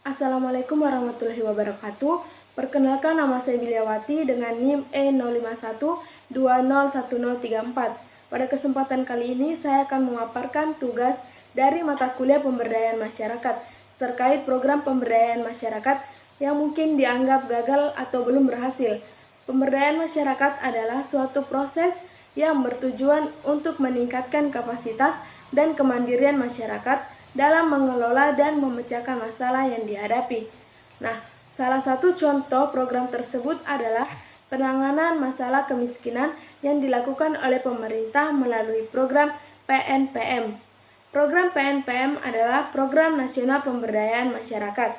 Assalamualaikum warahmatullahi wabarakatuh. Perkenalkan, nama saya Bilyawati dengan NIM E051201034. Pada kesempatan kali ini saya akan memaparkan tugas dari mata kuliah pemberdayaan masyarakat terkait program pemberdayaan masyarakat yang mungkin dianggap gagal atau belum berhasil. Pemberdayaan masyarakat adalah suatu proses yang bertujuan untuk meningkatkan kapasitas dan kemandirian masyarakat dalam mengelola dan memecahkan masalah yang dihadapi. Nah, salah satu contoh program tersebut adalah penanganan masalah kemiskinan yang dilakukan oleh pemerintah melalui program PNPM. Program PNPM adalah Program Nasional Pemberdayaan Masyarakat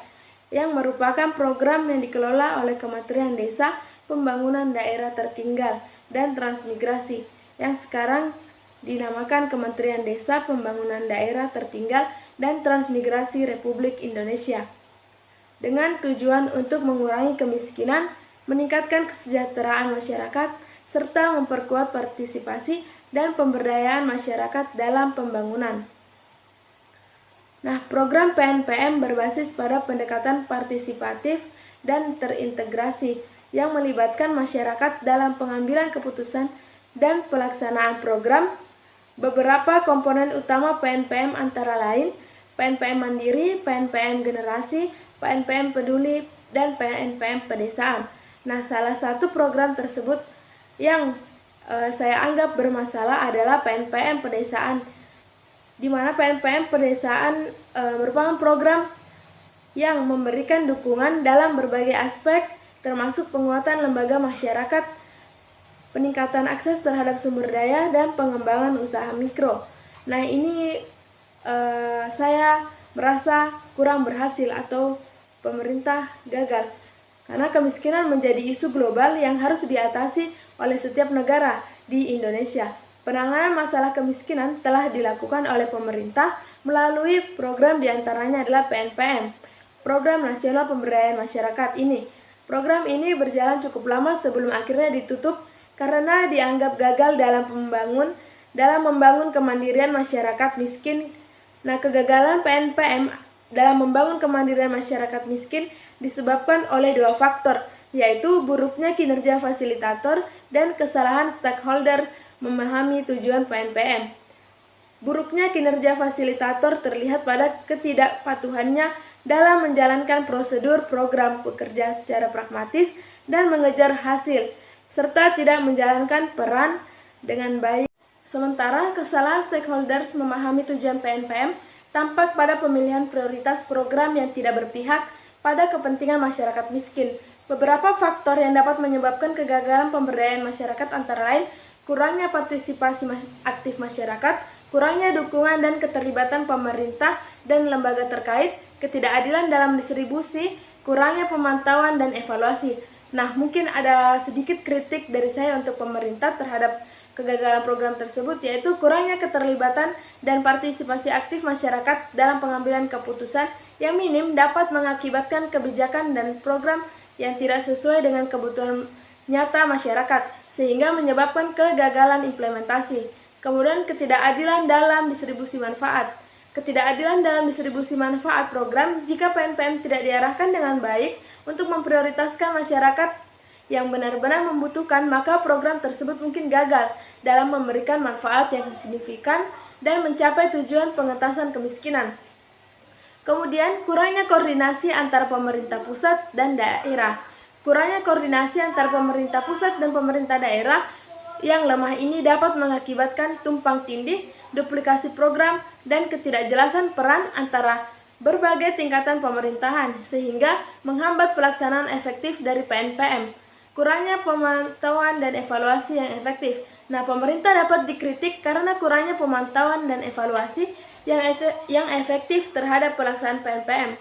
yang merupakan program yang dikelola oleh Kementerian Desa, Pembangunan Daerah Tertinggal, dan Transmigrasi yang sekarang dinamakan Kementerian Desa, Pembangunan Daerah Tertinggal, dan Transmigrasi Republik Indonesia, dengan tujuan untuk mengurangi kemiskinan, meningkatkan kesejahteraan masyarakat, serta memperkuat partisipasi dan pemberdayaan masyarakat dalam pembangunan. Nah, program PNPM berbasis pada pendekatan partisipatif dan terintegrasi yang melibatkan masyarakat dalam pengambilan keputusan dan pelaksanaan program. Beberapa komponen utama PNPM antara lain PNPM Mandiri, PNPM Generasi, PNPM Peduli, dan PNPM Pedesaan. Nah, salah satu program tersebut yang saya anggap bermasalah adalah PNPM Pedesaan, di mana PNPM Pedesaan merupakan program yang memberikan dukungan dalam berbagai aspek, termasuk penguatan lembaga masyarakat, peningkatan akses terhadap sumber daya, dan pengembangan usaha mikro. Nah, ini saya merasa kurang berhasil atau pemerintah gagal, karena kemiskinan menjadi isu global yang harus diatasi oleh setiap negara di Indonesia. Penanganan masalah kemiskinan telah dilakukan oleh pemerintah melalui program diantaranya adalah PNPM, Program Nasional Pemberdayaan Masyarakat ini. Program ini berjalan cukup lama sebelum akhirnya ditutup karena dianggap gagal dalam membangun kemandirian masyarakat miskin. Nah, kegagalan PNPM dalam membangun kemandirian masyarakat miskin disebabkan oleh dua faktor, yaitu buruknya kinerja fasilitator dan kesalahan stakeholder memahami tujuan PNPM. Buruknya kinerja fasilitator terlihat pada ketidakpatuhannya dalam menjalankan prosedur program bekerja secara pragmatis dan mengejar hasil, serta tidak menjalankan peran dengan baik. Sementara kesalahan stakeholders memahami tujuan PNPM tampak pada pemilihan prioritas program yang tidak berpihak pada kepentingan masyarakat miskin. Beberapa faktor yang dapat menyebabkan kegagalan pemberdayaan masyarakat antara lain kurangnya partisipasi aktif masyarakat, kurangnya dukungan dan keterlibatan pemerintah dan lembaga terkait, ketidakadilan dalam distribusi, kurangnya pemantauan dan evaluasi. Nah, mungkin ada sedikit kritik dari saya untuk pemerintah terhadap kegagalan program tersebut, yaitu kurangnya keterlibatan dan partisipasi aktif masyarakat dalam pengambilan keputusan yang minim dapat mengakibatkan kebijakan dan program yang tidak sesuai dengan kebutuhan nyata masyarakat, sehingga menyebabkan kegagalan implementasi. Kemudian ketidakadilan dalam distribusi manfaat. Ketidakadilan dalam distribusi manfaat program jika PNPM tidak diarahkan dengan baik untuk memprioritaskan masyarakat yang benar-benar membutuhkan, maka program tersebut mungkin gagal dalam memberikan manfaat yang signifikan dan mencapai tujuan pengentasan kemiskinan. Kemudian, kurangnya koordinasi antara pemerintah pusat dan daerah. Kurangnya koordinasi antara pemerintah pusat dan pemerintah daerah yang lemah ini dapat mengakibatkan tumpang tindih, duplikasi program, dan ketidakjelasan peran antara berbagai tingkatan pemerintahan, sehingga menghambat pelaksanaan efektif dari PNPM. Kurangnya pemantauan dan evaluasi yang efektif. Nah, pemerintah dapat dikritik karena kurangnya pemantauan dan evaluasi yang efektif terhadap pelaksanaan PNPM.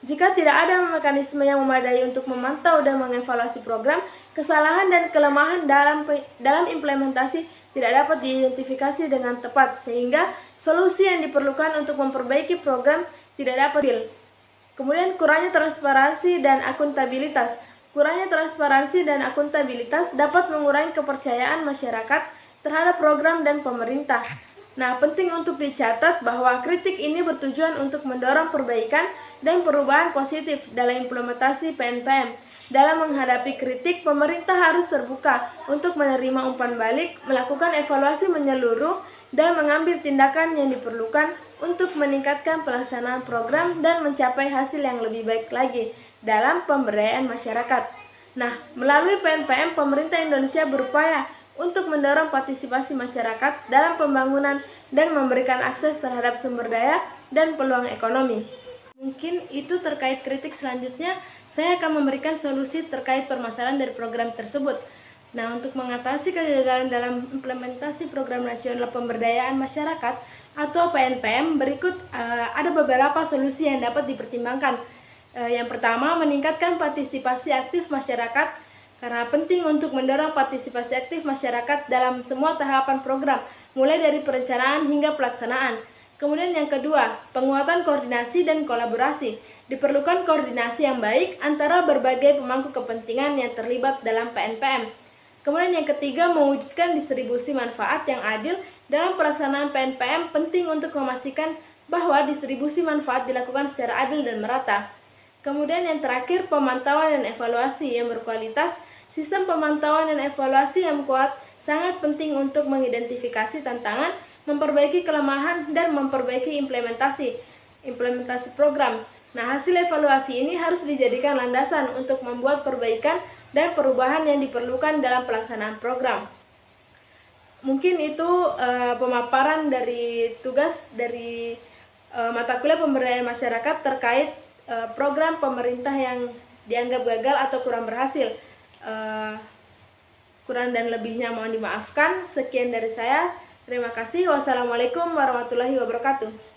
Jika tidak ada mekanisme yang memadai untuk memantau dan mengevaluasi program, kesalahan dan kelemahan dalam implementasi tidak dapat diidentifikasi dengan tepat, sehingga solusi yang diperlukan untuk memperbaiki program tidak dapat diambil. Kemudian, kurangnya transparansi dan akuntabilitas. Kurangnya transparansi dan akuntabilitas dapat mengurangi kepercayaan masyarakat terhadap program dan pemerintah. Nah, penting untuk dicatat bahwa kritik ini bertujuan untuk mendorong perbaikan dan perubahan positif dalam implementasi PNPM. Dalam menghadapi kritik, pemerintah harus terbuka untuk menerima umpan balik, melakukan evaluasi menyeluruh, dan mengambil tindakan yang diperlukan untuk meningkatkan pelaksanaan program dan mencapai hasil yang lebih baik lagi dalam pemberdayaan masyarakat. Nah, melalui PNPM, pemerintah Indonesia berupaya untuk mendorong partisipasi masyarakat dalam pembangunan dan memberikan akses terhadap sumber daya dan peluang ekonomi. Mungkin itu terkait kritik. Selanjutnya, saya akan memberikan solusi terkait permasalahan dari program tersebut. Nah, untuk mengatasi kegagalan dalam implementasi program nasional pemberdayaan masyarakat atau PNPM, berikut ada beberapa solusi yang dapat dipertimbangkan. Yang pertama, meningkatkan partisipasi aktif masyarakat, karena penting untuk mendorong partisipasi aktif masyarakat dalam semua tahapan program, mulai dari perencanaan hingga pelaksanaan. Kemudian yang kedua, penguatan koordinasi dan kolaborasi. Diperlukan koordinasi yang baik antara berbagai pemangku kepentingan yang terlibat dalam PNPM. Kemudian yang ketiga, mewujudkan distribusi manfaat yang adil dalam pelaksanaan PNPM. Penting untuk memastikan bahwa distribusi manfaat dilakukan secara adil dan merata. Kemudian yang terakhir, pemantauan dan evaluasi yang berkualitas. Sistem pemantauan dan evaluasi yang kuat sangat penting untuk mengidentifikasi tantangan, memperbaiki kelemahan, dan memperbaiki implementasi program. Nah, hasil evaluasi ini harus dijadikan landasan untuk membuat perbaikan dan perubahan yang diperlukan dalam pelaksanaan program. Mungkin itu pemaparan dari tugas dari mata kuliah pemberdayaan masyarakat terkait program pemerintah yang dianggap gagal atau kurang berhasil. Kurang dan lebihnya mohon dimaafkan. Sekian dari saya. Terima kasih. Wassalamualaikum warahmatullahi wabarakatuh.